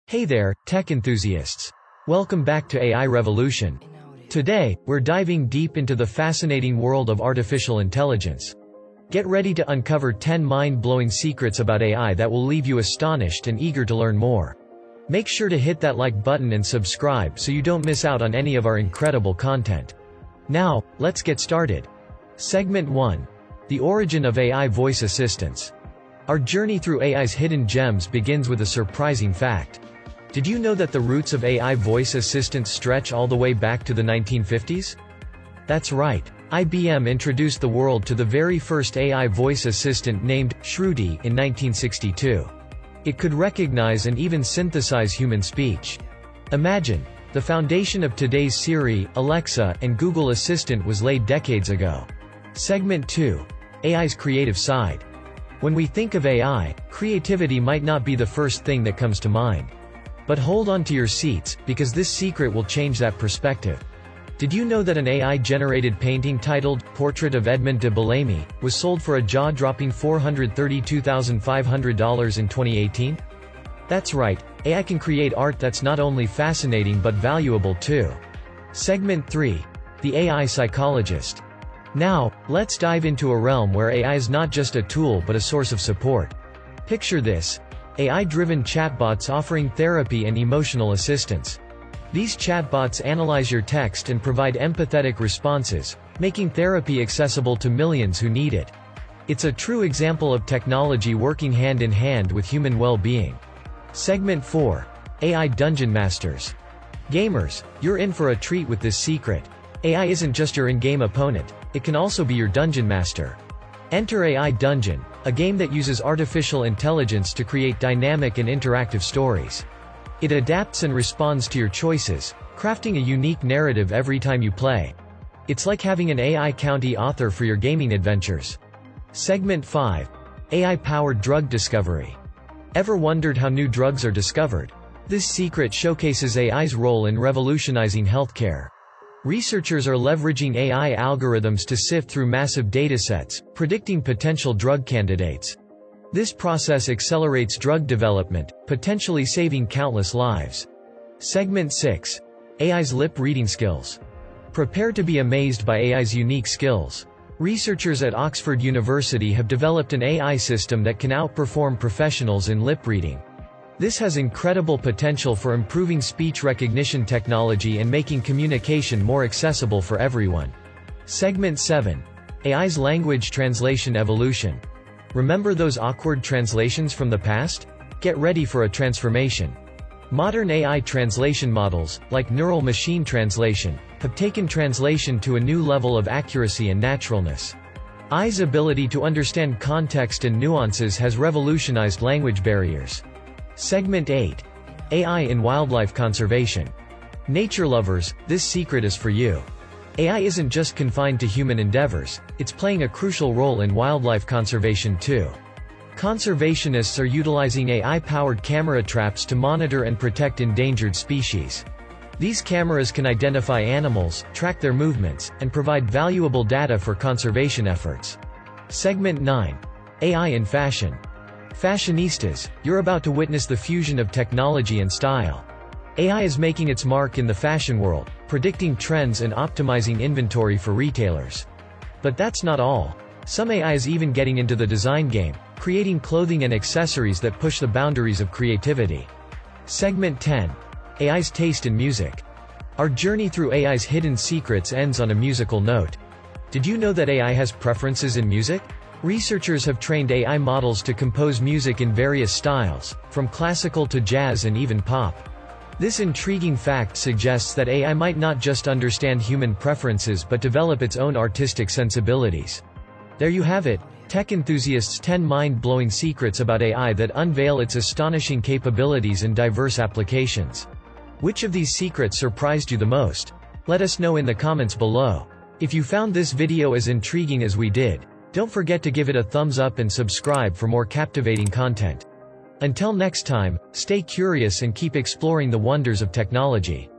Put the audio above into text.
Hey there, tech enthusiasts. Welcome back to AI Revolution. Today, we're diving deep into the fascinating world of artificial intelligence. Get ready to uncover 10 mind-blowing secrets about AI that will leave you astonished and eager to learn more. Make sure to hit that like button and subscribe so you don't miss out on any of our incredible content. Now, let's get started. Segment 1. The origin of AI voice assistants. Our journey through AI's hidden gems begins with a surprising fact. Did you know that the roots of AI voice assistants stretch all the way back to the 1950s? That's right. IBM introduced the world to the very first AI voice assistant named Shruti in 1962. It could recognize and even synthesize human speech. Imagine, the foundation of today's Siri, Alexa, and Google Assistant was laid decades ago. Segment 2. AI's creative side. When we think of AI, creativity might not be the first thing that comes to mind. But hold on to your seats, because this secret will change that perspective. Did you know that an AI-generated painting titled, Portrait of Edmond de Bellamy, was sold for a jaw-dropping $432,500 in 2018? That's right, AI can create art that's not only fascinating but valuable too. Segment 3. The AI psychologist. Now, let's dive into a realm where AI is not just a tool but a source of support. Picture this. AI-driven chatbots offering therapy and emotional assistance. These chatbots analyze your text and provide empathetic responses, making therapy accessible to millions who need it. It's a true example of technology working hand in hand with human well-being. Segment 4. AI Dungeon Masters. Gamers, you're in for a treat with this secret. AI isn't just your in-game opponent, it can also be your dungeon master. Enter AI Dungeon, a game that uses artificial intelligence to create dynamic and interactive stories. It adapts and responds to your choices, crafting a unique narrative every time you play. It's like having an AI county author for your gaming adventures. Segment 5. AI-powered drug discovery. Ever wondered how new drugs are discovered? This secret showcases AI's role in revolutionizing healthcare. Researchers are leveraging AI algorithms to sift through massive datasets, predicting potential drug candidates. This process accelerates drug development, potentially saving countless lives. Segment 6. AI's lip-reading skills. Prepare to be amazed by AI's unique skills. Researchers at Oxford University have developed an AI system that can outperform professionals in lip reading. This has incredible potential for improving speech recognition technology and making communication more accessible for everyone. Segment 7. AI's language translation evolution. Remember those awkward translations from the past? Get ready for a transformation. Modern AI translation models, like neural machine translation, have taken translation to a new level of accuracy and naturalness. AI's ability to understand context and nuances has revolutionized language barriers. Segment 8. AI in wildlife conservation. Nature lovers, this secret is for you. AI isn't just confined to human endeavors, it's playing a crucial role in wildlife conservation too. Conservationists are utilizing AI-powered camera traps to monitor and protect endangered species. These cameras can identify animals, track their movements, and provide valuable data for conservation efforts. Segment 9. AI in fashion. Fashionistas, you're about to witness the fusion of technology and style. AI is making its mark in the fashion world, predicting trends and optimizing inventory for retailers. But that's not all. Some AI is even getting into the design game, creating clothing and accessories that push the boundaries of creativity. Segment 10. AI's taste in music. Our journey through AI's hidden secrets ends on a musical note. Did you know that AI has preferences in music? Researchers have trained AI models to compose music in various styles, from classical to jazz and even pop. This intriguing fact suggests that AI might not just understand human preferences but develop its own artistic sensibilities. There you have it, tech enthusiasts' 10 mind-blowing secrets about AI that unveil its astonishing capabilities and diverse applications. Which of these secrets surprised you the most? Let us know in the comments below. If you found this video as intriguing as we did, don't forget to give it a thumbs up and subscribe for more captivating content. Until next time, stay curious and keep exploring the wonders of technology.